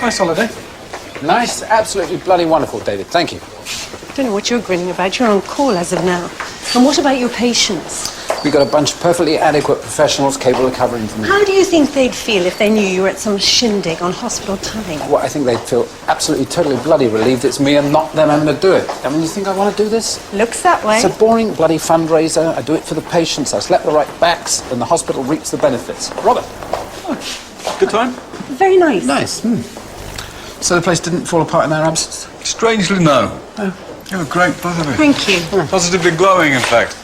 Nice holiday. Nice, absolutely bloody wonderful, David. Thank you. I don't know what you're grinning about. You're on call as of now. And what about your patients? We got a bunch of perfectly adequate professionals capable of covering for me. How do you think they'd feel if they knew you were at some shindig on hospital time? Well, I think they'd feel absolutely, totally bloody relieved it's me and not them having to do it. I mean, you think I want to do this? Looks that way. It's a boring bloody fundraiser. I do it for the patients. I slap the right backs, and the hospital reaps the benefits. Robert. Oh, good time? Very nice. Nice. So the place didn't fall apart in our absence? Strangely, no. Oh. You were great, both of you. Thank you. Positively glowing, in fact.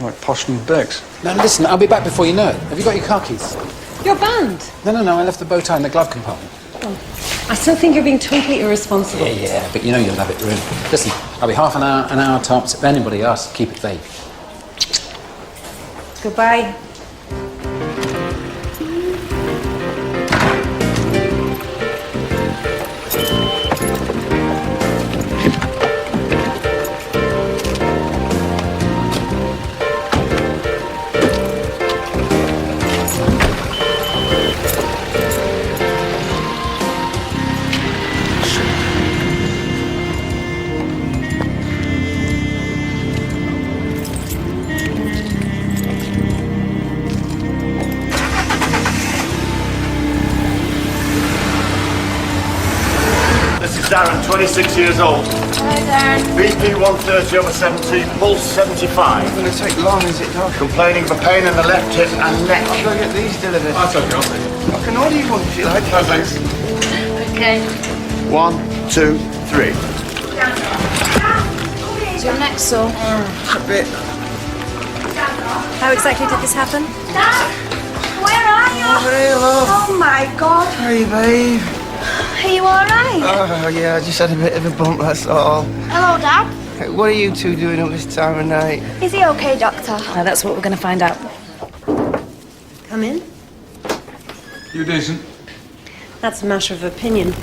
Like posh new decks. Now, listen, I'll be back before you know it. Have you got your car keys? Your band? No, I left the bow tie in the glove compartment. Oh. I still think you're being totally irresponsible. Yeah, but you know you'll love it, really. Listen, I'll be half an hour tops. If anybody asks, keep it vague. Goodbye. Darren, 26 years old. Hello, Darren. BP 130/70, pulse 75. It's going to take long, is it, Doc? Complaining of pain in the left hip and neck. I've got to get these delivered. That's okay, I'll take it. I can order you one if you like. No, thanks. Okay. 1, 2, 3. Is your neck sore? A bit. How exactly did this happen? Dad, where are you? Over here, love. Oh my God. Hey, babe. Are you all right? Oh, yeah, I just had a bit of a bump, that's all. Hello, Dad. Hey, what are you two doing up this time of night? Is he okay, Doctor? Well, that's what we're going to find out. Come in. You decent? That's a matter of opinion.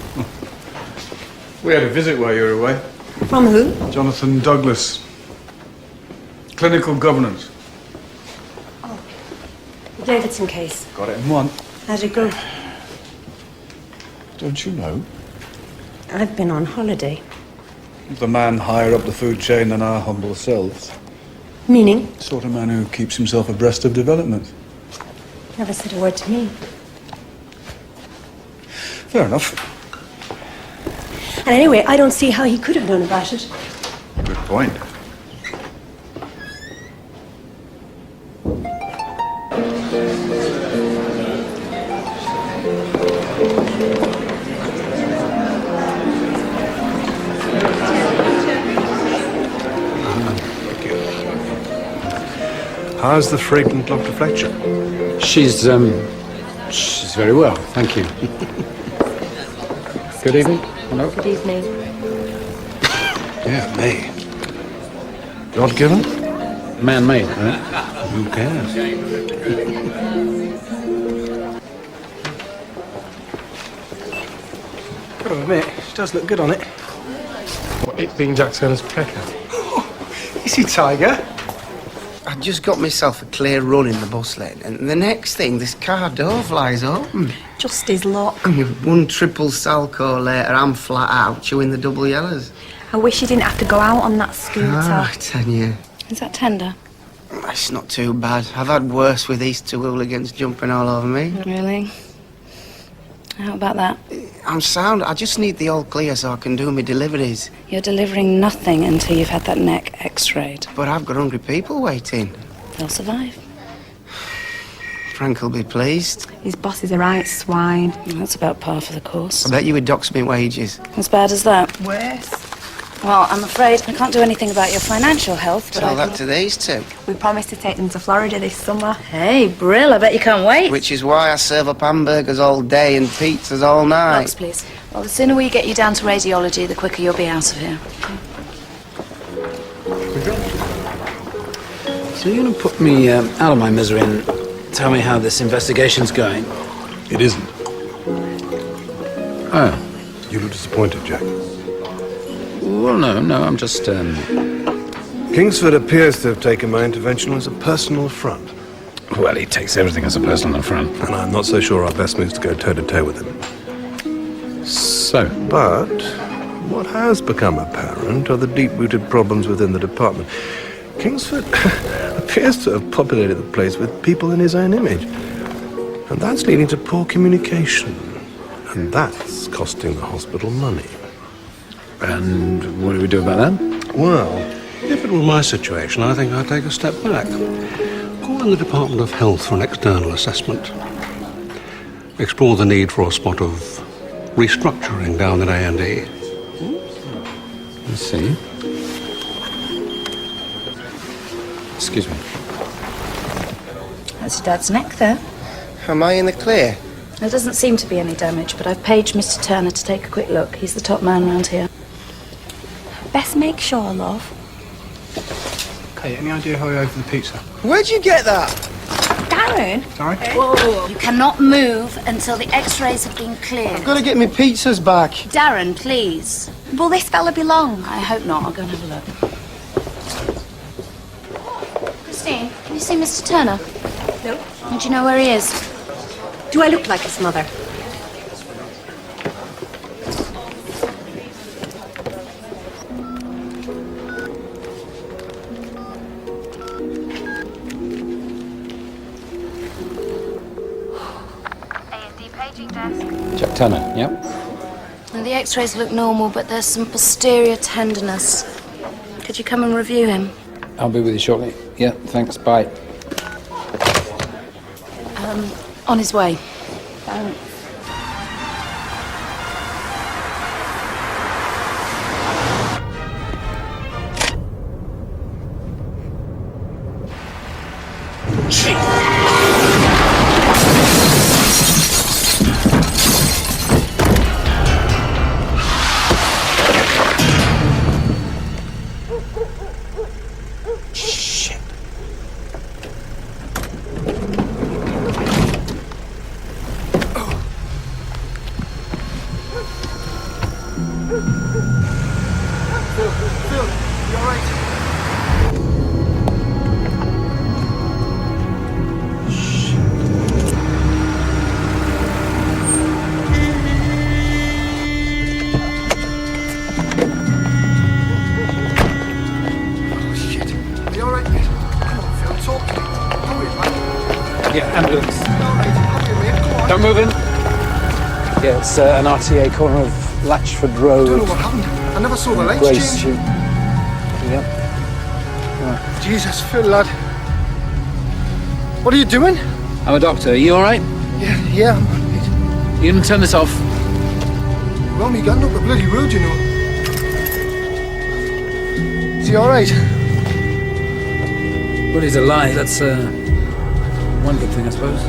We had a visit while you were away. From who? Jonathan Douglas. Clinical governance. Oh. The Davidson case. Got it in one. How'd it go? Don't you know? I've been on holiday. The man higher up the food chain than our humble selves. Meaning? Sort of man who keeps himself abreast of development. Never said a word to me. Fair enough. And anyway, I don't see how he could have known about it. Good point. How's the fragrant Dr. Fletcher? She's very well, thank you. Good evening. Hello. Good evening. Yeah, me. God-given? Man-made, right? Who cares? Got to admit, she does look good on it. What, it being Jack Turner's pecker? Is he Tiger? I just got myself a clear run in the bus lane, and the next thing, this car door flies open. Just his luck. And with one triple Salco later, I'm flat out chewing the double yellows. I wish you didn't have to go out on that scooter. I tell you. Is that tender? It's not too bad. I've had worse with these two hooligans jumping all over me. Really? How about that? I'm sound. I just need the all clear so I can do my deliveries. You're delivering nothing until you've had that neck x-rayed. But I've got hungry people waiting. They'll survive. Frank will be pleased. His boss is a right swine. That's about par for the course. I bet you would dox me wages. As bad as that? Worse. Well, I'm afraid I can't do anything about your financial health, but Tell I that can... to these two. We promised to take them to Florida this summer. Hey, Brill, I bet you can't wait. Which is why I serve up hamburgers all day and pizzas all night. Lots, please. Well, the sooner we get you down to radiology, the quicker you'll be out of here. So you're going to put me out of my misery and tell me how this investigation's going? It isn't. Oh. You look disappointed, Jack. Well, no, I'm just, Kingsford appears to have taken my intervention as a personal affront. Well, he takes everything as a personal affront. And I'm not so sure our best move is to go toe-to-toe with him. so? But what has become apparent are the deep-rooted problems within the department. Kingsford appears to have populated the place with people in his own image. And that's leading to poor communication. And that's costing the hospital money. And what do we do about that? Well, if it were my situation, I think I'd take a step back. Call in the Department of Health for an external assessment. Explore the need for a spot of restructuring down at A&E. Let's see. Excuse me. That's your dad's neck there. Am I in the clear? There doesn't seem to be any damage, but I've paged Mr. Turner to take a quick look. He's the top man around here. Best make sure, love. Okay, any idea how we open the pizza? Where'd you get that? Darren? Sorry? Whoa! You cannot move until the x-rays have been cleared. I've got to get my pizzas back. Darren, please. Will this fella be long? I hope not. I'll go and have a look. Christine, can you see Mr. Turner? No. And do you know where he is? Do I look like his mother? Jack Turner, yep. Now, the x-rays look normal, but there's some posterior tenderness. Could you come and review him? I'll be with you shortly. Yeah, thanks, bye. On his way. Don't move in. Yeah, it's an RTA corner of Latchford Road. I don't know what happened. I never saw the lights Grace change. Street. Yep. Jesus, Phil, lad. What are you doing? I'm a doctor. Are you all right? Yeah, I'm all right. You can turn this off. We're only getting up the bloody road, you know. Is he all right? Well, he's alive. That's one good thing, I suppose.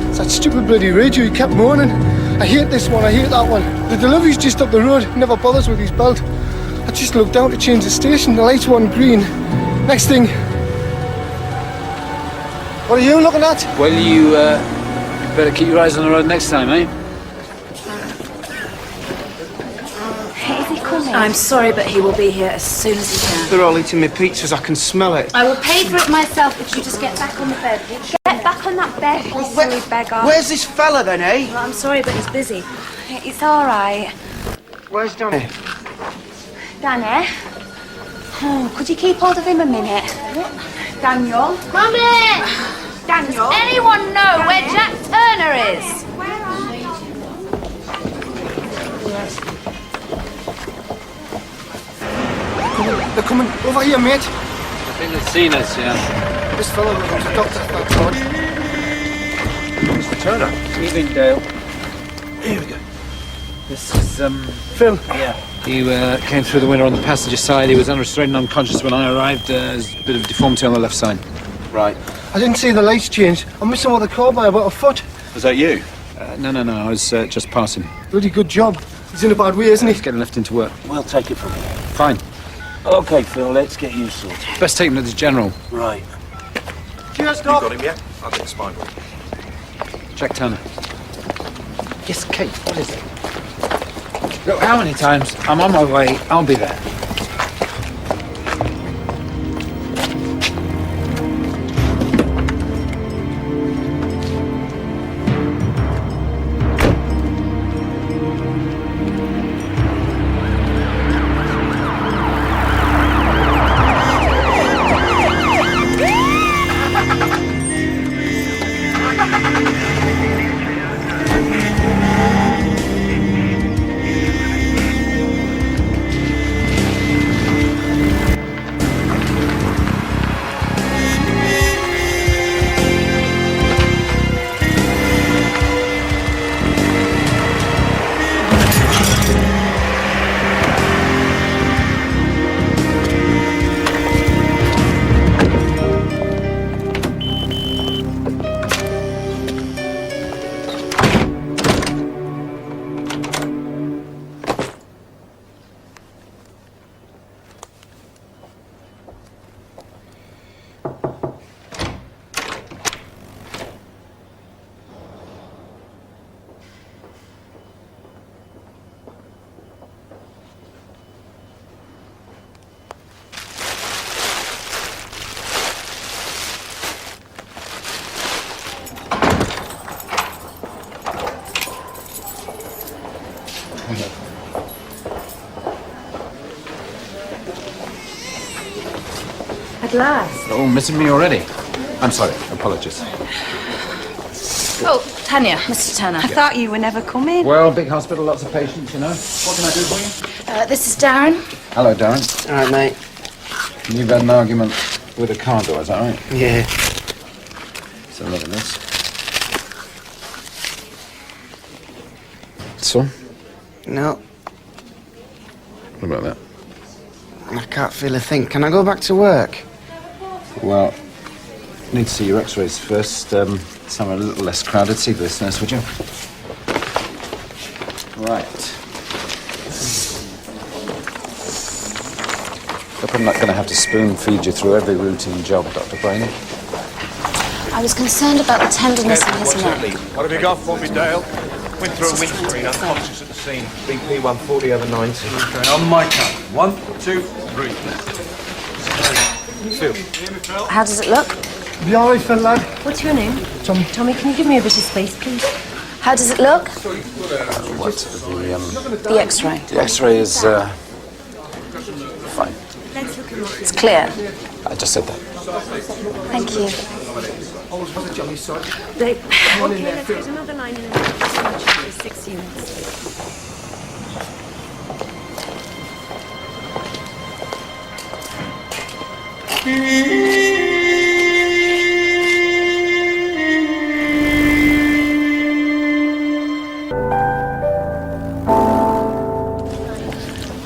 It's that stupid bloody radio, he kept moaning. I hate this one, I hate that one. The delivery's just up the road, he never bothers with his belt. I just looked down to change the station, the lights weren't green. Next thing... What are you looking at? Well, you better keep your eyes on the road next time, eh? Is he coming? I'm sorry, but he will be here as soon as he can. They're all eating my pizzas, I can smell it. I will pay for it myself if you just get back on the bed. Get back on that bed, you silly beggar. Where's this fella then, eh? Well, I'm sorry, but he's busy. It's all right. Where's Danny? Danny? Oh, could you keep hold of him a minute? Daniel? Mummy! Daniel? Does anyone know where Jack Turner is? They're coming over here, mate. I think they've seen us, yeah. This fella was a doctor, thank God. Mr. Turner. Evening, Dale. Here we go. This is, Phil. Yeah. He came through the window on the passenger side. He was unrestrained and unconscious when I arrived. There's a bit of deformity on the left side. Right. I didn't see the lights change. I missed him with the car by about a foot. Was that you? No. I was just passing. Bloody good job. He's in a bad way, isn't he? He's getting left into work. We'll take it from here. Fine. Okay, Phil, let's get you sorted. Best take him to the general. Right. Cheers, You got him, yeah? I'll get the spinal. Jack Turner. Yes, Kate, what is it? Look, how many times? I'm on my way. I'll be there. At last. Oh, missing me already? I'm sorry. Apologies. Oh, Tanya, Mr. Turner. I thought you were never coming. Well, big hospital, lots of patients, you know. What can I do for you? This is Darren. Hello, Darren. All right, mate. You've had an argument with a car door, is that right? Yeah. So look at this. So? No, What about that? I can't feel a thing. Can I go back to work? Well, need to see your x-rays first. Somewhere a little less crowded. See this nurse, would you? Right. Hope I'm not going to have to spoon feed you through every routine job, Dr. Brainerd. I was concerned about the tenderness in his neck. What have you got for me, Dale? Went through a windscreen, unconscious at the scene. BP 140 over 90. Okay, on my count. 1, 2, 3. Phil. How does it look? Be all right, Phil, lad. What's your name? Tommy. Tommy, can you give me a bit of space, please? How does it look? What? The X-ray. The X-ray is, fine. It's clear. I just said that. Thank you. Right. Okay, let's get another line in the 6 units.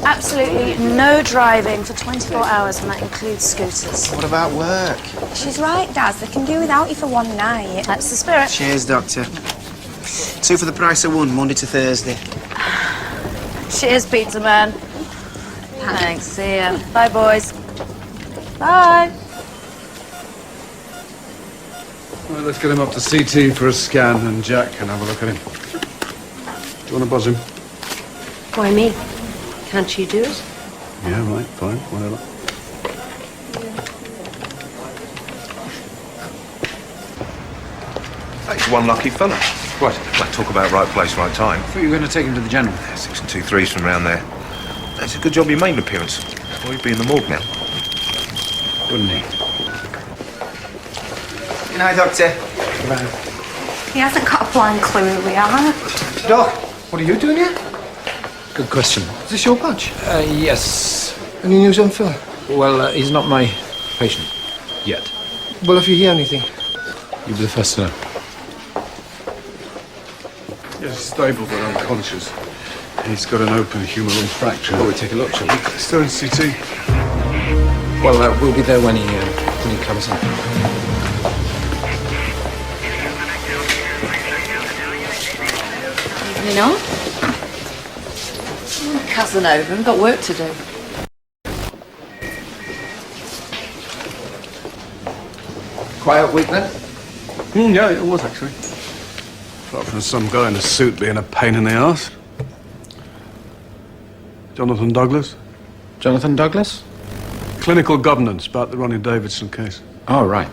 Absolutely no driving for 24 hours, and that includes scooters. What about work? She's right, Daz. They can do without you for one night. That's the spirit. Cheers, Doctor. 2 for the price of 1, Monday to Thursday. Cheers, pizza man. Thanks. See ya. Bye, boys. Bye. Well, let's get him up to CT for a scan, and Jack can have a look at him. Do you want to buzz him? Why me? Can't you do it? Yeah, right, fine, whatever. He's one lucky fella. What? Well, talk about right place, right time. I thought you were going to take him to the general. 6 and 2 3s from round there. It's a good job you made an appearance. Well, he'd be in the morgue now. Wouldn't he? Good night, Doctor. He hasn't got a blind clue who we are. Doc, what are you doing here? Good question. Is this your badge? Yes. Any news on Phil? Well, he's not my patient. Yet. Well, if you hear anything. You'll be the first to know. Yes, he's stable but unconscious. He's got an open humeral fracture. Oh, we take a look, shall we? Still in CT. Well, we'll be there when he comes in. You know? Casanova, we've got work to do. Quiet week then? Yeah, it was actually. Apart from some guy in a suit being a pain in the ass. Jonathan Douglas. Jonathan Douglas? Clinical governance about the Ronnie Davidson case. Oh, right.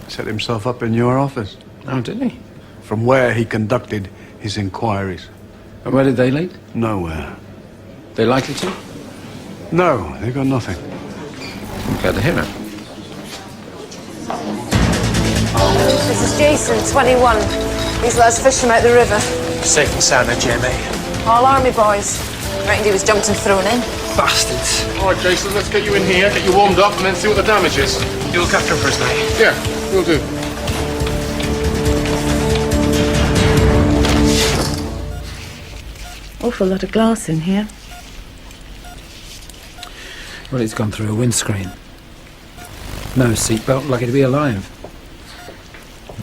Set himself up in your office. Oh, did he? From where he conducted his inquiries. And where did they lead? Nowhere. They likely to? No, they got nothing. I'm glad to hear it. This is Jason, 21. These lads fished him out the river. Safe and sound, Jamie. All army boys. Reckoned he was jumped and thrown in. Bastards. All right, Jason, let's get you in here, get you warmed up, and then see what the damage is. You look after him for us, mate. Yeah, we'll do. Awful lot of glass in here. Well, it's gone through a windscreen. No seatbelt, lucky to be alive.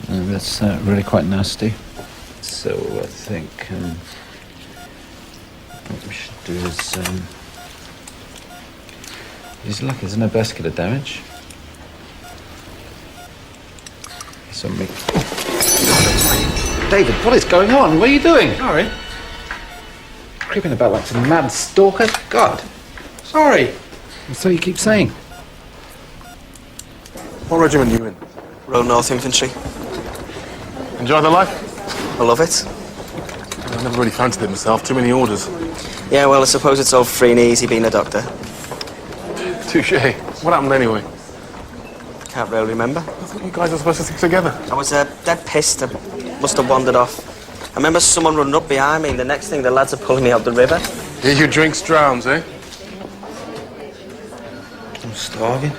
That's really quite nasty. So I think what we should do is he's lucky there's no vascular damage. So me. David, what is going on? What are you doing? Sorry. Creeping about like some mad stalker? God. Sorry. So you keep saying. What regiment are you in? Royal North Infantry. Enjoy the life? I love it. I never really fancied it myself. Too many orders. Yeah, well, I suppose it's all free and easy being a doctor. Touche. What happened anyway? Can't really remember. I thought you guys were supposed to stick together. I was dead pissed. I must have wandered off. I remember someone running up behind me, and the next thing, the lads are pulling me out the river. Here's your drinks drowns, eh? I'm starving.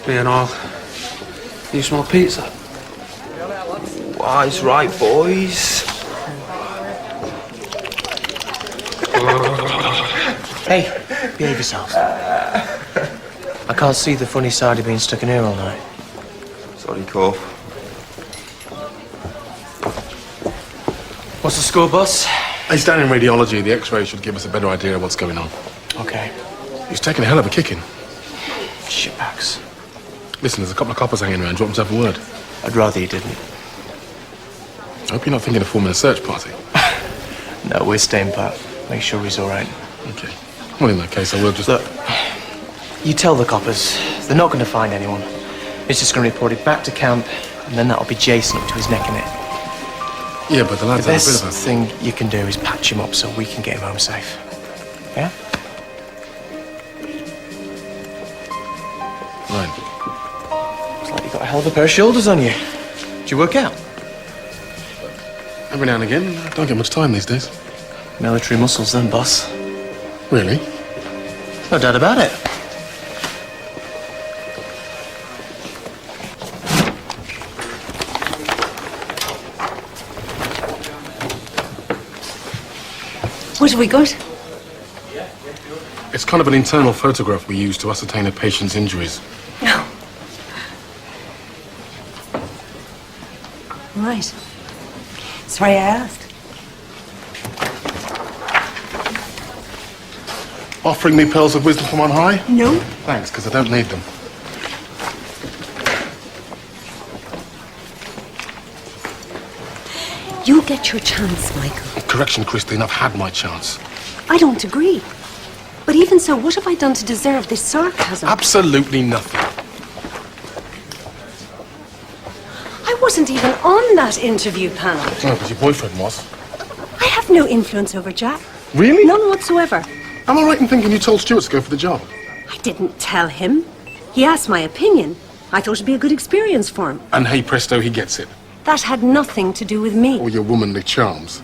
Me and all. You smell pizza? Wise right, boys. Hey, behave yourselves. I can't see the funny side of being stuck in here all night. Sorry, Corp. What's the score, boss? He's down in radiology. The X-ray should give us a better idea of what's going on. Okay. He's taking a hell of a kicking. Shitbags. Listen, there's a couple of coppers hanging around. Do you want them to have a word? I'd rather you didn't. I hope you're not thinking of forming a search party. No, we're staying pat. Make sure he's all right. Okay. Well, in that case, I will just... Look, you tell the coppers. They're not going to find anyone. It's just going to report it back to camp, and then that'll be Jason up to his neck in it. Yeah, but the lads The have a bit best of a... thing you can do is patch him up so we can get him home safe. Yeah? Right. Looks like you got a hell of a pair of shoulders on you. Did you work out? Every now and again. I don't get much time these days. Military muscles then, boss. Really? No doubt about it. What have we got? It's kind of an internal photograph we use to ascertain a patient's injuries. No. Right. Sorry I asked. Offering me pearls of wisdom from on high? No. Thanks, because I don't need them. You get your chance, Michael. Correction, Christine, I've had my chance. I don't agree. But even so, what have I done to deserve this sarcasm? Absolutely nothing. I wasn't even on that interview panel. No, because your boyfriend was. I have no influence over Jack. Really? None whatsoever. Am I right in thinking you told Stuart to go for the job? I didn't tell him. He asked my opinion. I thought it'd be a good experience for him. And hey presto, he gets it. That had nothing to do with me. Or your womanly charms.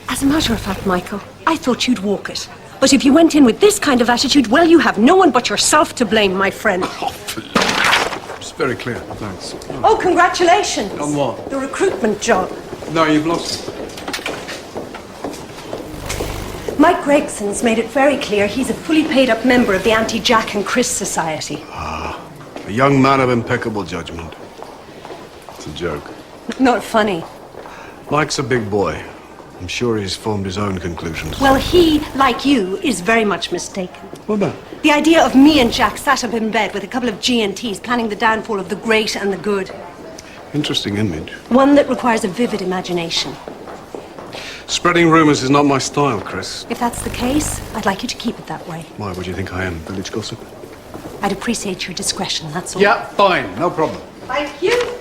As a matter of fact, Michael, I thought you'd walk it. But if you went in with this kind of attitude, well, you have no one but yourself to blame, my friend. It's very clear, thanks. Oh, congratulations. On what? The recruitment job. No, you've lost it. Mike Gregson's made it very clear he's a fully paid-up member of the Anti-Jack and Chris Society. A young man of impeccable judgment. It's a joke. Not funny. Mike's a big boy. I'm sure he's formed his own conclusions. Well, he, like you, is very much mistaken. What about? The idea of me and Jack sat up in bed with a couple of G&Ts planning the downfall of the great and the good. Interesting image. One that requires a vivid imagination. Spreading rumors is not my style, Chris. If that's the case, I'd like you to keep it that way. Why would you think I am? Village gossip? I'd appreciate your discretion, that's all. Yeah, fine. No problem. Thank you.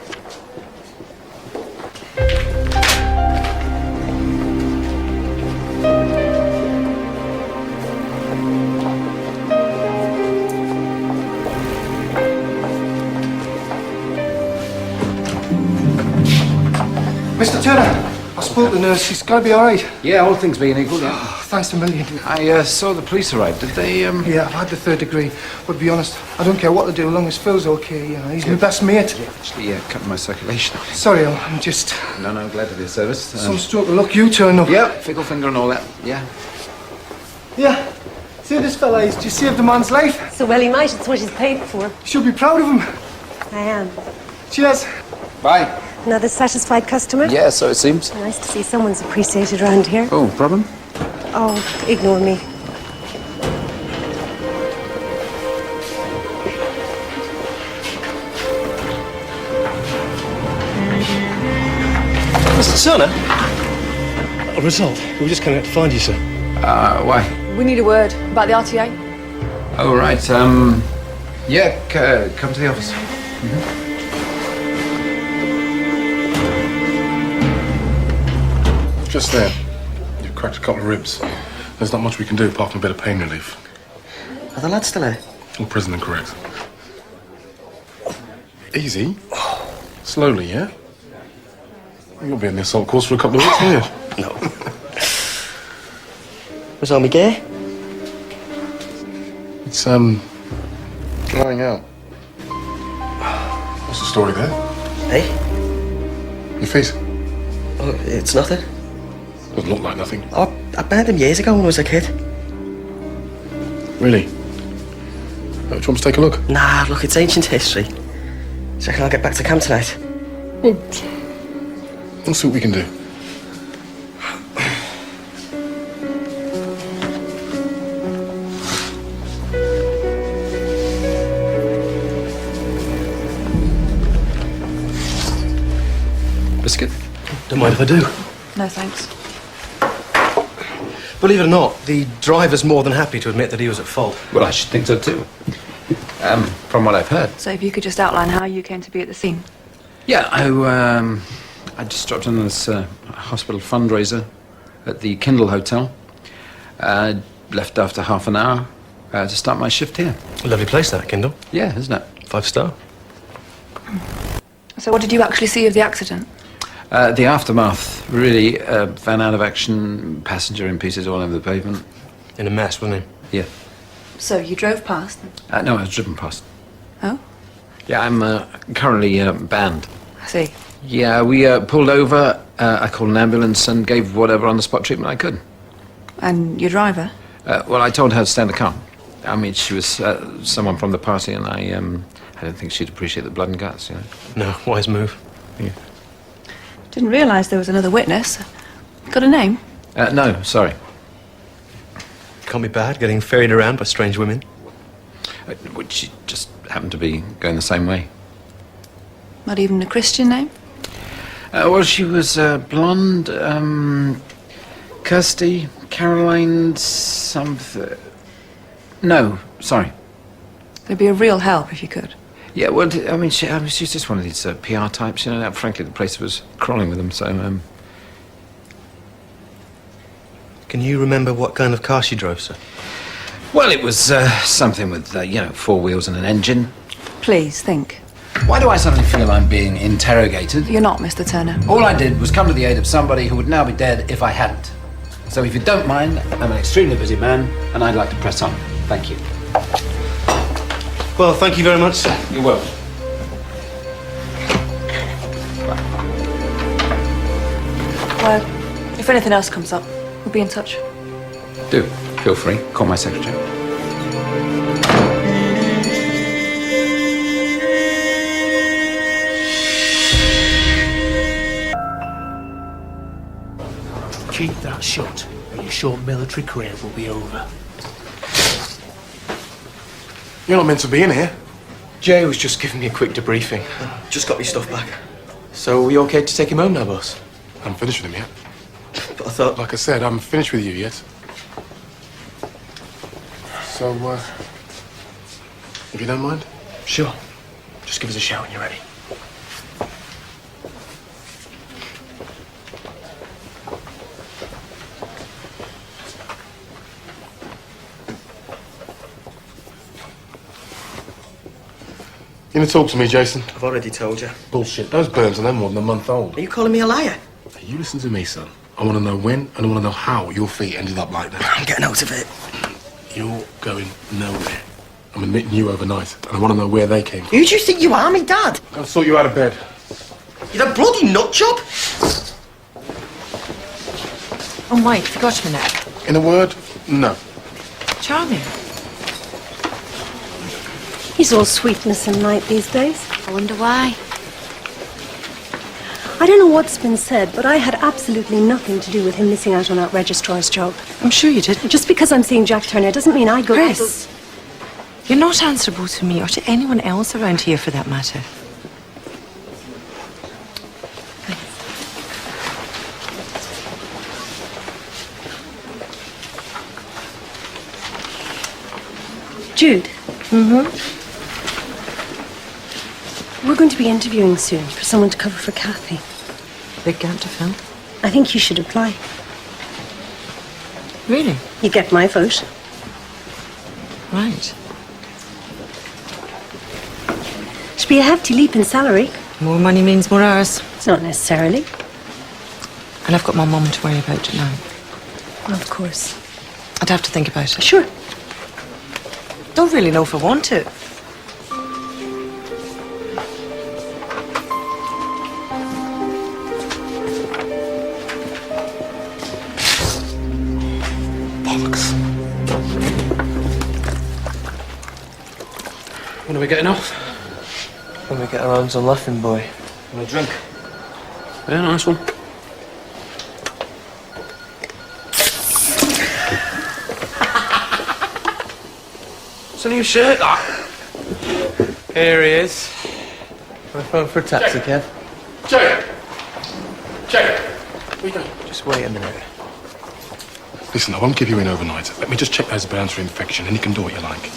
Mr. Turner, I spoke to the nurse. She's got to be all right. Yeah, all things being equal, yeah. Thanks a million. I saw the police arrive. Did they, Yeah, I've had the 3rd degree. But to be honest, I don't care what they do, as long as Phil's okay. You know, he's my best mate. Actually, cut my circulation. Sorry, I'm just... No, glad to be of service. Some stroke of luck you turn up. Yeah, fickle finger and all that, yeah. Yeah. See this fella, he's just saved a man's life. So well he might, it's what he's paid for. You should be proud of him. I am. Cheers. Bye. Another satisfied customer? Yeah, so it seems. Nice to see someone's appreciated around here. Oh, problem? Oh, ignore me. Mr. Turner? A result. We were just coming out to find you, sir. Why? We need a word about the RTA. Oh, right, yeah, come to the office. Just there. You've cracked a couple of ribs. There's not much we can do apart from a bit of pain relief. Are the lads still here? All prison and correct. Easy. Slowly, yeah? You'll be in the assault course for a couple of weeks, won't you? No. Was Army gay? It's, drying out. What's the story there? Hey? Your face? Oh, it's nothing. Doesn't look like nothing. Oh, I burned them years ago when I was a kid. Really? Do you want to take a look? Nah, look, it's ancient history. Do you reckon I'll get back to camp tonight? Well, we'll see what we can do. Biscuit? Don't mind if I do. No, thanks. Believe it or not, the driver's more than happy to admit that he was at fault. Well, I should think so too. From what I've heard. So if you could just outline how you came to be at the scene. Yeah, I just dropped in on this hospital fundraiser at the Kindle Hotel. Left after half an hour to start my shift here. A lovely place, that, Kindle. Yeah, isn't it? 5-star. So what did you actually see of the accident? The aftermath, really, van out of action, passenger in pieces all over the pavement. In a mess, wasn't he? Yeah. So you drove past? No, I was driven past. Oh? Yeah, I'm currently banned. I see. Yeah, we pulled over, I called an ambulance and gave whatever on-the-spot treatment I could. And your driver? Well, I told her to stand the car. I mean, she was someone from the party, and I don't think she'd appreciate the blood and guts, you know. No, wise move. Yeah. Didn't realise there was another witness. Got a name? No, sorry. Can't be bad, getting ferried around by strange women. Which she just happened to be going the same way. Not even a Christian name? Well, she was blonde, Kirsty, Caroline, something. No, sorry. It'd be a real help if you could. Yeah, well, I mean, she's just one of these PR types, you know. Now, frankly, the place was crawling with them, so, Can you remember what kind of car she drove, sir? Well, it was something with, 4 wheels and an engine. Please, think. Why do I suddenly feel I'm being interrogated? You're not, Mr. Turner. All I did was come to the aid of somebody who would now be dead if I hadn't. So if you don't mind, I'm an extremely busy man, and I'd like to press on. Thank you. Well, thank you very much, sir. You're welcome. Well, if anything else comes up, we'll be in touch. Do. Feel free. Call my secretary. Keep that shut, and your short military career will be over. You're not meant to be in here. Jay was just giving me a quick debriefing. Just got me stuff back. So, are you okay to take him home now, boss? I haven't finished with him yet. But I thought... Like I said, I haven't finished with you yet. So, if you don't mind? Sure. Just give us a shout when you're ready. You gonna talk to me, Jason? I've already told you. Bullshit. Those burns are no more than a month old. Are you calling me a liar? You listen to me, son. I want to know when and I want to know how your feet ended up like that. I'm getting out of it. You're going nowhere. I'm admitting you overnight, and I want to know where they came from. Who do you think you are, me dad? I'll sort you out of bed. You're a bloody nut job. Oh, Mike, forgot your neck. In a word, no. Charming. He's all sweetness and light these days. I wonder why. I don't know what's been said, but I had absolutely nothing to do with him missing out on that registrar's job. I'm sure you didn't. Just because I'm seeing Jack Turner doesn't mean I go... Chris, you're not answerable to me or to anyone else around here for that matter. Jude. Mm-hmm. We're going to be interviewing soon for someone to cover for Kathy. Big gap to fill? I think you should apply. Really? You get my vote. Right. be a hefty leap in salary. More money means more hours. It's not necessarily. And I've got my mum to worry about now. Well, of course. I'd have to think about it. Sure. Don't really know if I want to. Bollocks. When are we getting off? When we get our hands on Laughing Boy. Want a drink? Yeah, nice one. It's a new shirt, that. Here he is. My phone for a taxi, Kev. Check it! Check it! Where you going? Just wait a minute. Listen, I won't give you in overnight. Let me just check those burns for infection, and you can do what you like.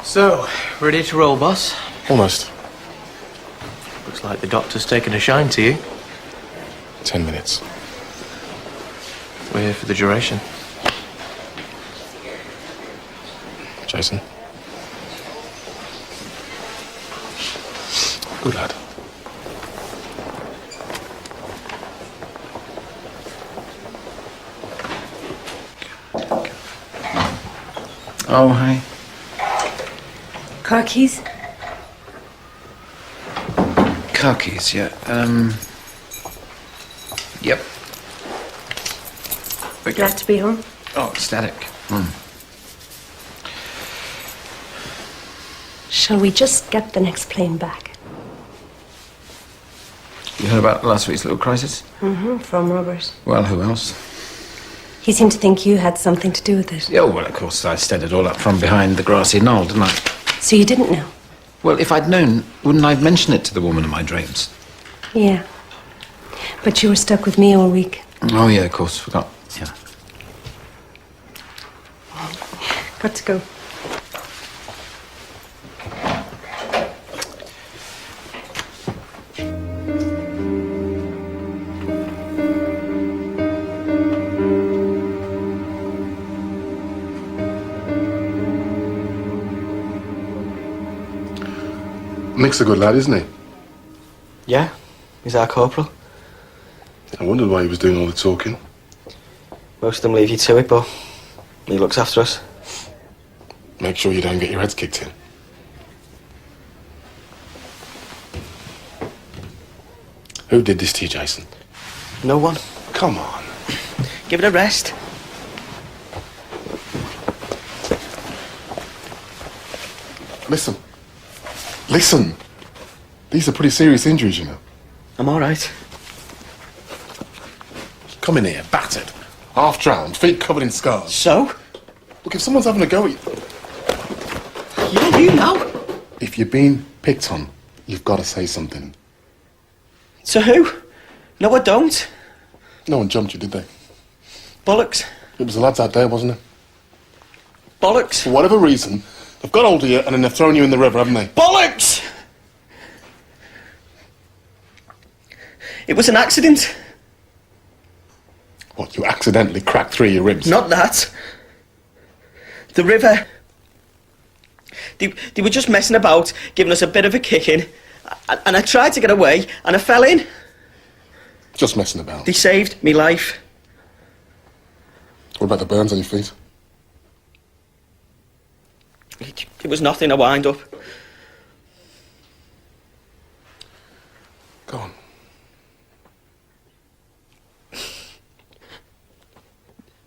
So, ready to roll, boss? Almost. Looks like the doctor's taken a shine to you. 10 minutes. We're here for the duration. Jason. Good lad. Oh, hi. Car keys? Car keys, yeah. Yep. Glad to be home. Oh, ecstatic. Shall we just get the next plane back? You heard about last week's little crisis? Mm-hmm, from Robert. Well, who else? He seemed to think you had something to do with it. Yeah, well, of course, I stared it all up from behind the grassy knoll, didn't I? So you didn't know? Well, if I'd known, wouldn't I have mentioned it to the woman of my dreams? Yeah. But you were stuck with me all week. Oh, yeah, of course, forgot. Yeah. Got to go. Nick's a good lad, isn't he? Yeah, he's our corporal. I wondered why he was doing all the talking. Most of them leave you to it, but he looks after us. Make sure you don't get your heads kicked in. Who did this to you, Jason? No one. Come on. Give it a rest. Listen. Listen. These are pretty serious injuries, you know. I'm all right. Come in here, battered, half-drowned, feet covered in scars. So? Look, if someone's having a go at you... Yeah, you know. If you're being picked on, you've got to say something. To who? No, I don't. No one jumped you, did they? Bollocks. It was the lads out there, wasn't it? Bollocks. For whatever reason, they've got hold of you and then they've thrown you in the river, haven't they? Bollocks! It was an accident. What, you accidentally cracked 3 of your ribs? Not that. The river. They were just messing about, giving us a bit of a kicking, and I tried to get away, and I fell in. Just messing about. They saved me life. What about the burns on your feet? It was nothing, a wind-up. Go on.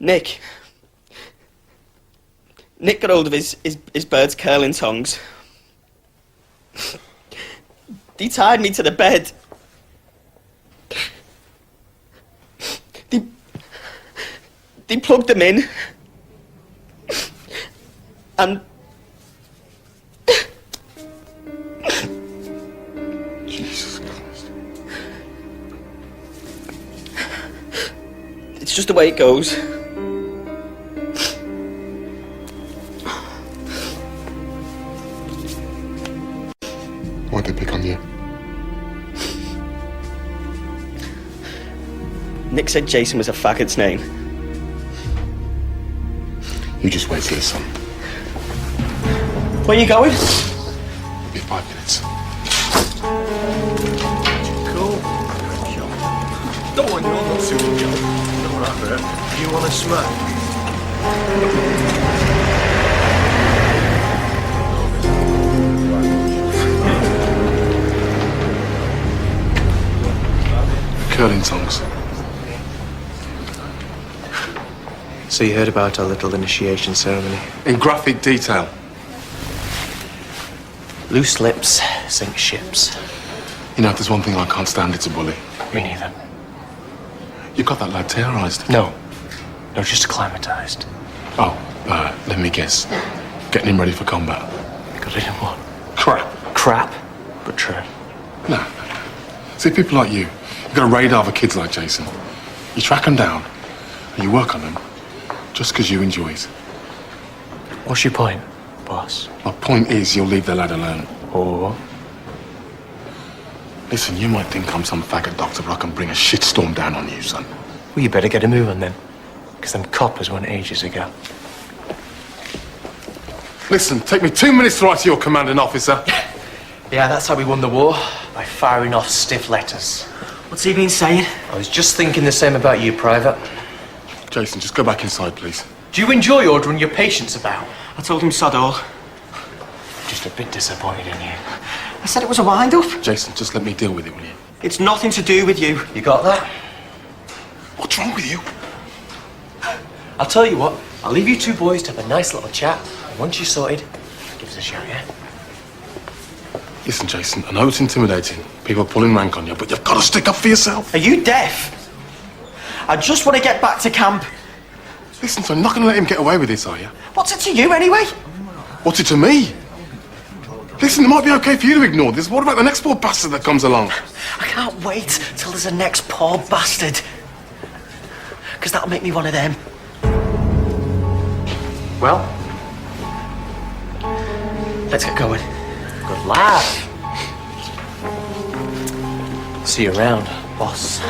Nick got hold of his bird's curling tongs. They tied me to the bed. They plugged them in. And... Jesus Christ. It's just the way it goes. Why'd they pick on you? Nick said Jason was a faggot's name. You just wait till it's on. Where you going? Be 5 minutes. for it. You want to smoke? Curling songs. So you heard about our little initiation ceremony? In graphic detail. Loose lips sink ships. You know, if there's one thing I can't stand, it's a bully. Me neither. You got that lad terrorised? No, just acclimatised. Oh, let me guess. Getting him ready for combat. Got it in what? Crap. Crap, but true. No. See, people like you got a radar for kids like Jason. You track them down, and you work on them, just because you enjoy it. What's your point, boss? My point is, you'll leave the lad alone. Or? Listen, you might think I'm some faggot doctor, but I can bring a shitstorm down on you, son. Well, you better get a move on then. Because them coppers went ages ago. Listen, take me 2 minutes to write to your commanding officer. Yeah, that's how we won the war. By firing off stiff letters. What's he been saying? I was just thinking the same about you, Private. Jason, just go back inside, please. Do you enjoy ordering your patients about? I told him sod all. Just a bit disappointed in you. I said it was a wind-up. Jason, just let me deal with it, will you? It's nothing to do with you. You got that? What's wrong with you? I'll tell you what. I'll leave you two boys to have a nice little chat. And once you're sorted, give us a shout, yeah? Listen, Jason, I know it's intimidating. People are pulling rank on you, but you've got to stick up for yourself. Are you deaf? I just want to get back to camp. Listen, so I'm not going to let him get away with this, are you? What's it to you, anyway? What's it to me? Listen, it might be okay for you to ignore this. What about the next poor bastard that comes along? I can't wait till there's a next poor bastard. Because that'll make me one of them. Well, let's get going. Good lad. See you around, boss.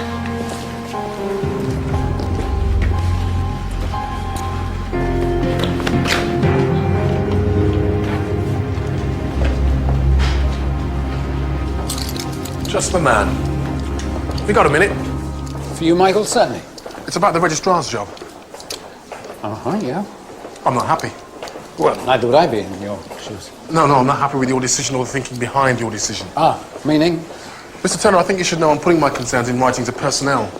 Just the man. Have you got a minute? For you, Michael, certainly. It's about the registrar's job. Uh-huh, yeah. I'm not happy. Well, neither would I be in your shoes. No, I'm not happy with your decision or the thinking behind your decision. Ah, meaning? Mr. Turner, I think you should know I'm putting my concerns in writing to personnel.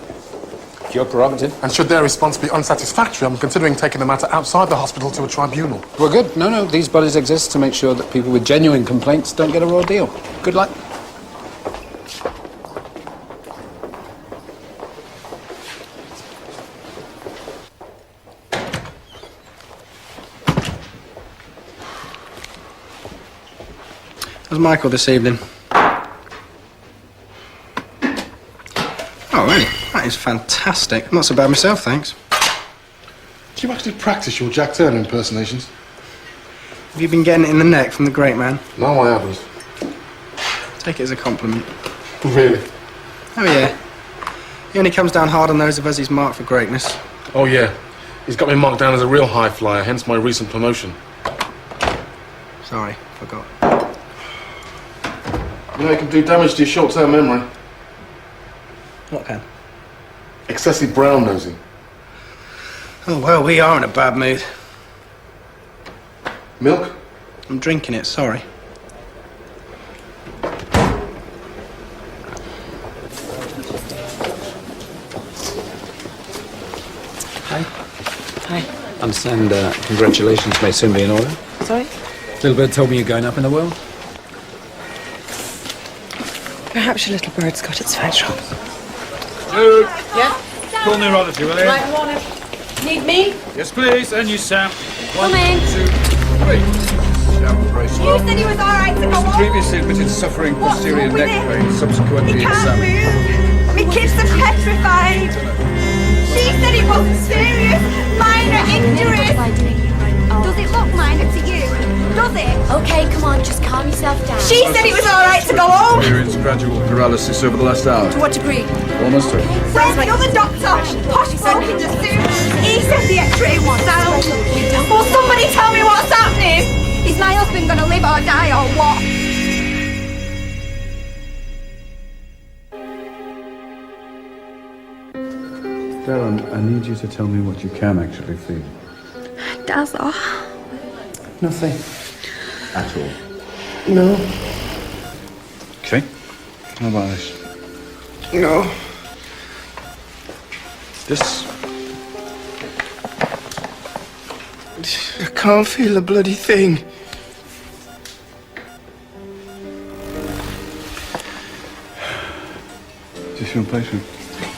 Your prerogative. And should their response be unsatisfactory, I'm considering taking the matter outside the hospital to a tribunal. Well, good. No, these bodies exist to make sure that people with genuine complaints don't get a raw deal. Good luck. How's Michael this evening? Oh, really? That is fantastic. Not so bad myself, thanks. Do you actually practice your Jack Turner impersonations? Have you been getting it in the neck from the great man? No, I haven't. Take it as a compliment. Really? Oh, yeah. He only comes down hard on those of us he's marked for greatness. Oh, yeah. He's got me marked down as a real high flyer, hence my recent promotion. Sorry, forgot. You know, it can do damage to your short-term memory. What can? Excessive brown-nosing. Oh, well, we are in a bad mood. Milk? I'm drinking it, sorry. Hi. Hi. Understand congratulations may soon be in order. Sorry? Little bird told me you're going up in the world. Perhaps your little bird's got its face wrong. Dude, Yeah? pull me rod if you will, eh? Right, Warner. Need me? Yes, please. And you, Sam. Come in. 1, 2, 3. Down very slow. You said he was all right to go home. Previously admitted suffering posterior neck pain, subsequently He can't examined. move. My kids are petrified. She said it wasn't serious. Minor injuries. Does it look minor to you? Does it? Okay, come on, just calm yourself down. She said it was all right to go home. Experienced gradual paralysis over the last hour. To what degree? Almost through. Where's the other doctor? Posh broke in the suit. He said the X-ray was sound. Will somebody tell me what's happening? Is my husband gonna live or die or what? Darren, I need you to tell me what you can actually feel. That's all. Nothing. At all. No. Okay. How about this? No. This? I can't feel a bloody thing. Is this your patient?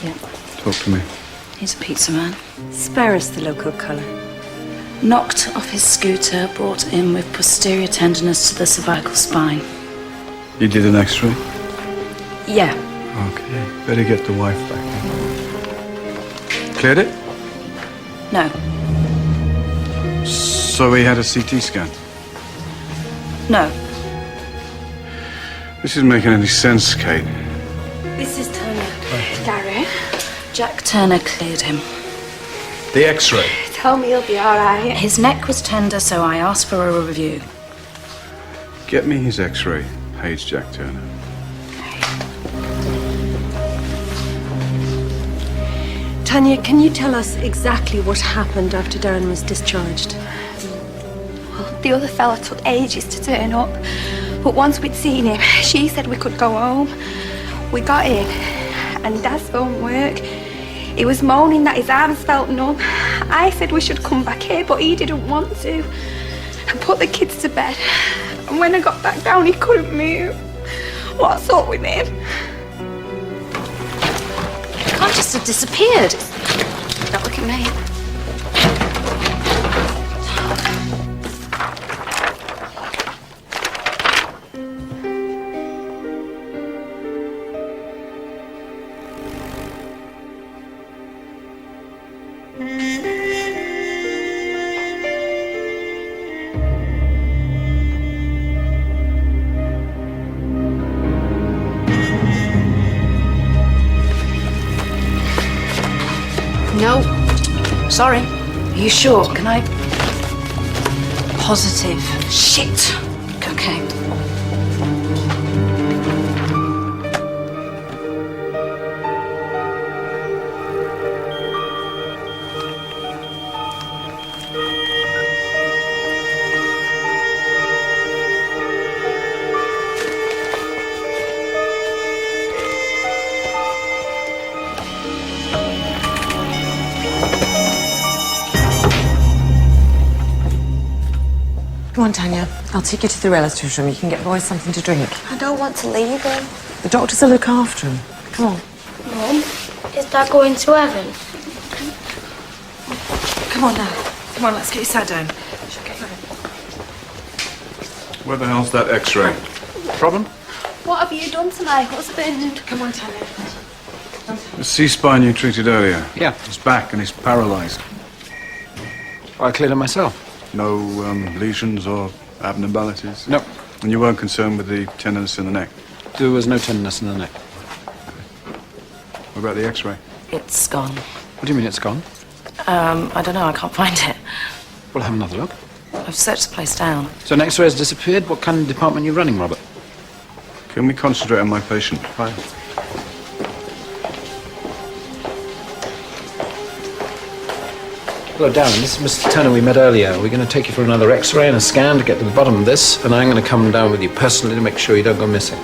Yeah. Talk to me. He's a pizza man. Spare us the local colour. Knocked off his scooter, brought in with posterior tenderness to the cervical spine. You did an X-ray? Yeah. Okay. Better get the wife back in. Cleared it? No. So he had a CT scan? No. This isn't making any sense, Kate. This is Turner. Darren. Jack Turner cleared him. The X-ray? Tell me he'll be all right. His neck was tender, so I asked for a review. Get me his X-ray. Page Jack Turner. Tanya, can you tell us exactly what happened after Darren was discharged? Well, the other fella took ages to turn up. But once we'd seen him, she said we could go home. We got in, and Dad's phone worked. He was moaning that his arms felt numb. I said we should come back here, but he didn't want to. I put the kids to bed, and when I got back down, he couldn't move. What's up with him? He can't just have disappeared. Don't look at me. No. Sorry. Are you sure? Can I... Positive. Shit. Okay. Come on, Tanya. I'll take you to the relatives room. You can get boys something to drink. I don't want to leave him. The doctors will look after him. Come on. Mum, is Dad going to heaven? Come on now. Come on, let's get you sat down. Where the hell's that X-ray? Problem? What have you done to my husband? Come on, Tanya. The C-spine you treated earlier. Yeah. His back and he's paralyzed. I cleared it myself. No lesions or abnormalities? No. And you weren't concerned with the tenderness in the neck? There was no tenderness in the neck. What about the X-ray? It's gone. What do you mean it's gone? I don't know. I can't find it. We'll have another look. I've searched the place down. So an X-ray has disappeared. What kind of department are you running, Robert? Can we concentrate on my patient? Fine. Hello, Darren. This is Mr. Turner we met earlier. We're going to take you for another X-ray and a scan to get to the bottom of this, and I'm going to come down with you personally to make sure you don't go missing.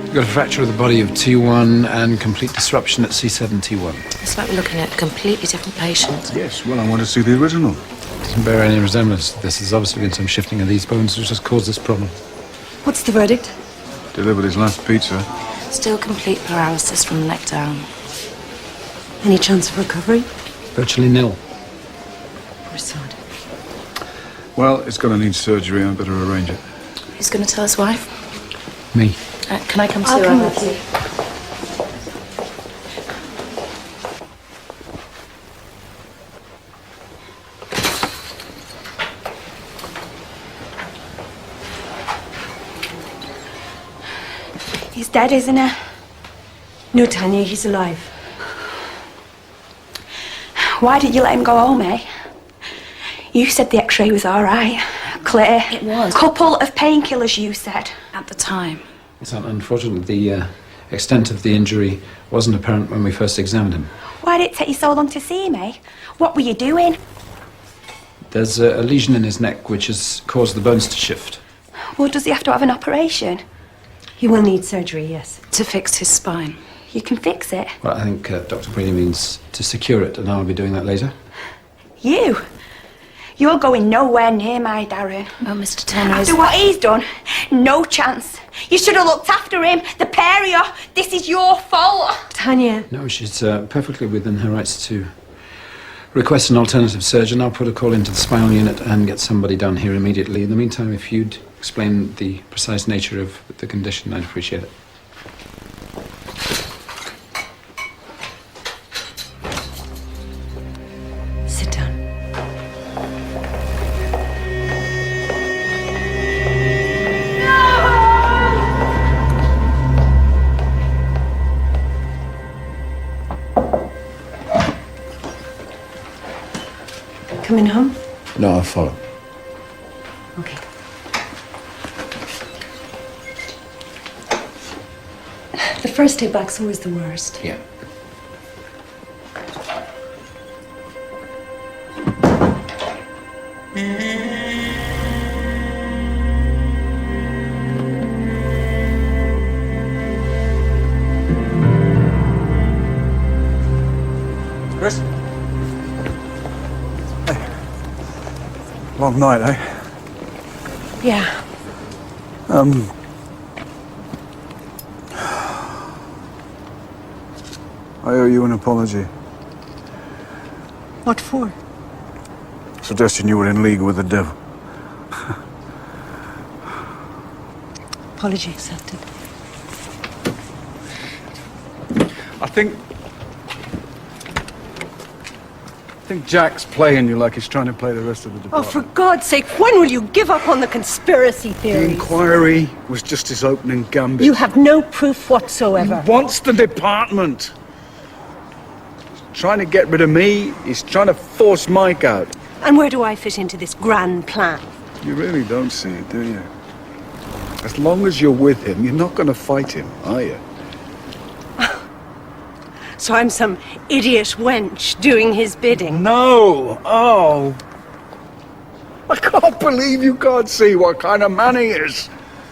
You've got a fracture of the body of T1 and complete disruption at C7-T1. It's like we're looking at a completely different patient. Yes, well, I want to see the original. Doesn't bear any resemblance to this. There's obviously been some shifting of these bones which has caused this problem. What's the verdict? Delivered his last pizza. Still complete paralysis from the neck down. Any chance of recovery? Virtually nil. Poor sod. Well, it's going to need surgery. I better arrange it. Who's going to tell his wife? Me. Can I come too? I'll come with you. He's dead, isn't he? No, Tanya, he's alive. Why did you let him go home, eh? You said the x-ray was all right. Clear. It was. Couple of painkillers, you said. At the time. It's unfortunately the extent of the injury wasn't apparent when we first examined him. Why did it take you so long to see him, eh? What were you doing? There's a lesion in his neck which has caused the bones to shift. Well, does he have to have an operation? He will need surgery, yes. To fix his spine. You can fix it. Well, I think Dr. Brady means to secure it, and I'll be doing that later. You? You're going nowhere near my Darren. Oh, Mr. Turner is... After what he's done, no chance. You should have looked after him, the pair of you. This is your fault. Tanya. No, she's perfectly within her rights to request an alternative surgeon. I'll put a call into the spinal unit and get somebody down here immediately. In the meantime, if you'd explain the precise nature of the condition, I'd appreciate it. Sit down. Coming home? No, I'll follow. Okay. The first day back's always the worst. Yeah. Chris? Long night, eh? Yeah. I owe you an apology. What for? Suggesting you were in league with the devil. Apology accepted. I think Jack's playing you like he's trying to play the rest of the Oh, department. for God's sake, when will you give up on the conspiracy The theories? inquiry was just his opening gambit. You have no proof whatsoever. He wants the department. He's trying to get rid of me. He's trying to force Mike out. And where do I fit into this grand plan? You really don't see it, do you? As long as you're with him, you're not going to fight him, are you? So I'm some idiot wench doing his bidding? No! Oh! I can't believe you can't see what kind of man he is.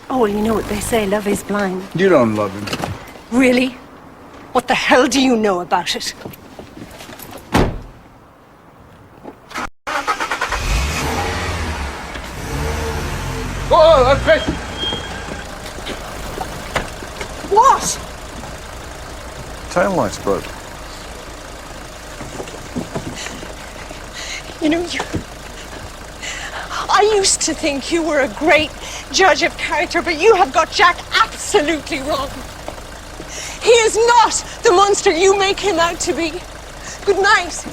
Oh, well, you know what they say, love is blind. You don't love him. Really? What the hell do you know about it? Oh, Chris! What? Tail lights broke. You know, I used to think you were a great judge of character, but you have got Jack absolutely wrong. He is not the monster you make him out to be. Good night.